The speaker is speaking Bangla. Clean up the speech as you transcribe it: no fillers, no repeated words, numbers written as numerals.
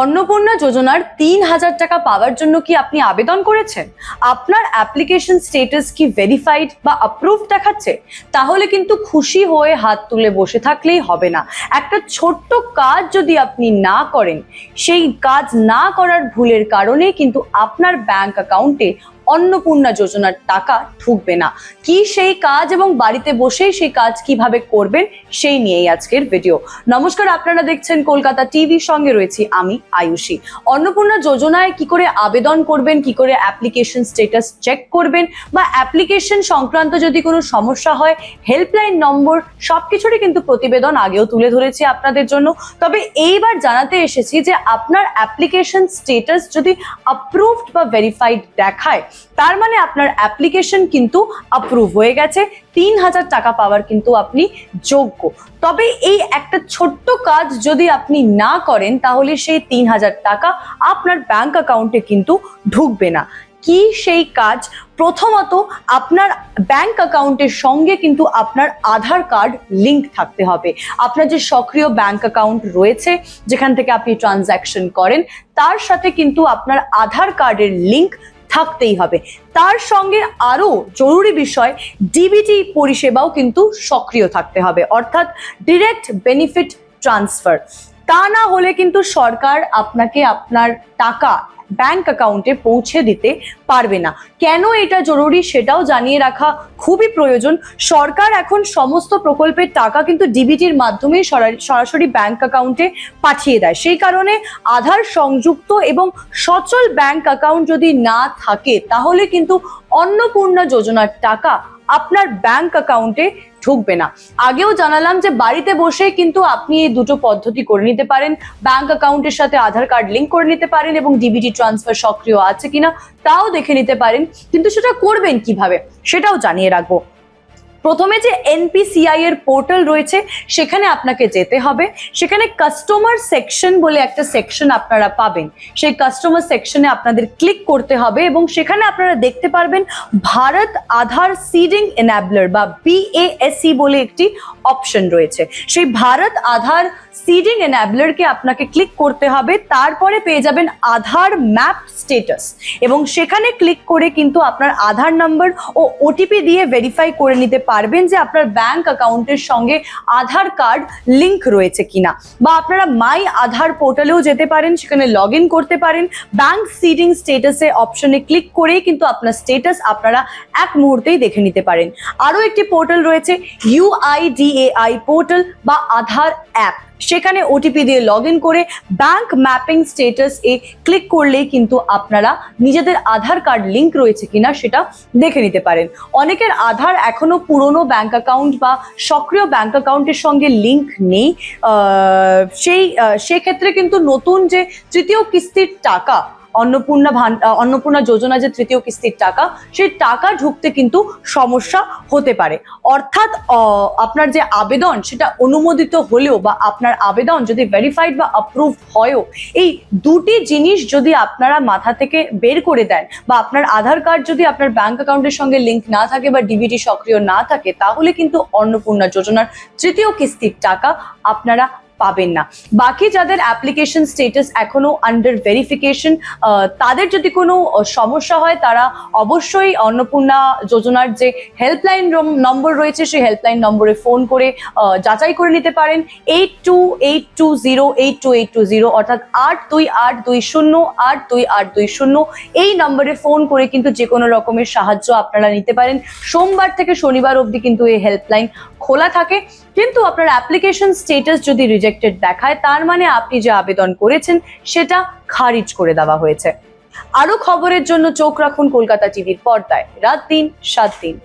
অন্নপূর্ণা যোজনার ৩,০০০ টাকা পাওয়ার জন্য কি আপনি আবেদন করেছেন? আপনার অ্যাপ্লিকেশন স্টেটাস কি ভেরিফাইড বা অ্যাপ্রুভ দেখাচ্ছে? তাহলে কিন্তু খুশি হয়ে হাত তুলে বসে থাকলেই হবে না। একটা ছোট্ট কাজ যদি আপনি না করেন, সেই কাজ না করার ভুলের কারণে কিন্তু আপনার ব্যাংক অ্যাকাউন্টে অন্নপূর্ণা যোজনার টাকা ঢুকবে না। কি সেই কাজ এবং বাড়িতে বসেই সেই কাজ কিভাবে করবেন সেই নিয়েই আজকের ভিডিও। নমস্কার, আপনারা দেখছেন কলকাতা টিভির, সঙ্গে রয়েছি আমি আয়ুষী। অন্নপূর্ণা যোজনায় কি করে আবেদন করবেন, কি করে অ্যাপ্লিকেশন স্ট্যাটাস চেক করবেন, বা অ্যাপ্লিকেশন সংক্রান্ত যদি কোনো সমস্যা হয় হেল্পলাইন নম্বর, সবকিছুরই কিন্তু প্রতিবেদন আগেও তুলে ধরেছি আপনাদের জন্য। তবে এইবার জানাতে এসেছি যে আপনার অ্যাপ্লিকেশন স্ট্যাটাস যদি অ্যাপ্রুভড বা ভেরিফাইড দেখায়, তার মানে আপনার অ্যাপ্লিকেশন কিন্তু অ্যাপ্রুভ হয়ে গেছে, ৩,০০০ টাকা পাওয়ার কিন্তু আপনি যোগ্য। তবে এই একটা ছোট্ট কাজ যদি আপনি না করেন, তাহলে সেই ৩,০০০ টাকা আপনার ব্যাংক অ্যাকাউন্টে কিন্তু ঢুকবে না। কি সেই কাজ? প্রথমত, আপনার ব্যাংক অ্যাকাউন্টের সঙ্গে কিন্তু আপনার আধার কার্ড লিংক থাকতে হবে। আপনার যে সক্রিয় ব্যাংক অ্যাকাউন্ট রয়েছে, যেখান থেকে আপনি ট্রানজ্যাকশন করেন, তার সাথে কিন্তু আপনার আধার কার্ডের লিংক থাকতেই হবে। তার সঙ্গে আরো জরুরি বিষয়, ডিবিটি পরিষেবাও কিন্তু সক্রিয় থাকতে হবে, অর্থাৎ ডিরেক্ট বেনিফিট ট্রান্সফার। তা না হলে কিন্তু সরকার আপনাকে আপনার টাকা ব্যাংক অ্যাকাউন্টে পৌঁছে দিতে পারবে না। কেন এটা জরুরি সেটাও জানিয়ে রাখা খুবই প্রয়োজন। সরকার এখন সমস্ত প্রকল্পের টাকা কিন্তু ডিবিটির মাধ্যমে সরাসরি ব্যাংক অ্যাকাউন্টে পাঠিয়ে দেয়। সেই কারণে আধার সংযুক্ত এবং সচল ব্যাংক অ্যাকাউন্ট যদি না থাকে, তাহলে কিন্তু অন্নপূর্ণা যোজনার টাকা আপনার ব্যাংক অ্যাকাউন্টে ঢুকবে না। আগেও জানালাম যে বাড়িতে বসে কিন্তু আপনি এই দুটো পদ্ধতি করে নিতে পারেন। ব্যাংক অ্যাকাউন্টের সাথে আধার কার্ড লিংক করে নিতে পারেন এবং ডিবিটি ট্রান্সফার সক্রিয় আছে কিনা তাও দেখে নিতে পারেন। কিন্তু সেটা করবেন কিভাবে সেটাও জানিয়ে রাখবো। প্রথমে যে এনপিসিআই এর পোর্টাল রয়েছে, সেখানে আপনাকে যেতে হবে। সেখানে কাস্টমার সেকশন বলে একটা সেকশন আপনারা পাবেন। সেই কাস্টমার সেকশনে আপনাদের ক্লিক করতে হবে এবং সেখানে আপনারা দেখতে পারবেন ভারত আধার সিডিং এনাবলার বা BASE বলে একটি অপশন রয়েছে। সেই ভারত আধার সিডিং এনাবলারকে আপনাকে ক্লিক করতে হবে। তারপরে পেয়ে যাবেন আধার ম্যাপ স্ট্যাটাস এবং সেখানে ক্লিক করে কিন্তু আপনার আধার নাম্বার ও ওটিপি দিয়ে ভেরিফাই করে নিতে পারবেন যে আপনার ব্যাংক অ্যাকাউন্টের সঙ্গে আধার কার্ড লিংক রয়েছে কিনা। বা আপনারা মাই আধার পোর্টালেও যেতে পারেন, সেখানে লগ ইন করতে পারেন। ব্যাংক সিডিং স্ট্যাটাসে অপশনে ক্লিক করেই কিন্তু আপনার স্ট্যাটাস আপনারা এক মুহূর্তেই দেখে নিতে পারেন। আরও একটি পোর্টাল রয়েছে UIDAI পোর্টাল বা আধার অ্যাপ। সেখানে ওটিপি দিয়ে লগ ইন করে ব্যাংক ম্যাপিং স্ট্যাটাস এ ক্লিক করলেই কিন্তু আপনারা নিজেদের আধার কার্ড লিংক রয়েছে কিনা সেটা দেখে নিতে পারেন। অনেকের আধার এখনো পুরনো ব্যাংক অ্যাকাউন্ট বা সক্রিয় ব্যাংক অ্যাকাউন্টের সঙ্গে লিংক নেই। সেক্ষেত্রে কিন্তু নতুন যে তৃতীয় কিস্তির টাকা, অন্নপূর্ণা যোজনা যে তৃতীয় কিস্তির টাকা, সেই টাকা ঢুকতে কিন্তু সমস্যা হতে পারে। অর্থাৎ আপনার যে আবেদন সেটা অনুমোদিত হলেও বা আপনার আবেদন যদি ভেরিফাইড বা অ্যাপ্রুভ হয়ও, এই দুটি জিনিস যদি আপনারা মাথা থেকে বের করে দেন বা আপনার আধার কার্ড যদি আপনার ব্যাংক অ্যাকাউন্টের সঙ্গে লিংক না থাকে বা ডিবিটি সক্রিয় না থাকে, তাহলে কিন্তু অন্নপূর্ণা যোজনার তৃতীয় কিস্তির টাকা আপনারা পাবেন না। বাকি যাদের অ্যাপ্লিকেশন স্ট্যাটাস এখনো আন্ডার ভেরিফিকেশন, তাদের যদি কোনো সমস্যা হয়, তারা অবশ্যই অন্নপূর্ণা যোজনার যে হেল্পলাইন নম্বর রয়েছে, সেই হেল্পলাইন নম্বরে ফোন করে যাচাই করে নিতে পারেন। 8282082820, অর্থাৎ 8282082820, এই নম্বরে ফোন করে কিন্তু যে কোনো রকমের সাহায্য আপনারা নিতে পারেন। সোমবার থেকে শনিবার অবধি কিন্তু এই হেল্পলাইন খোলা থাকে। কিন্তু আপনার অ্যাপ্লিকেশন স্ট্যাটাস যদি রিজেক্টেড দেখায়, তার মানে আপনি যে আবেদন করেছেন সেটা খারিজ করে দেওয়া হয়েছে। আরো খবরের জন্য চোখ রাখুন কলকাতা টিভির পর্দায়, রাত দিন 7 দিন।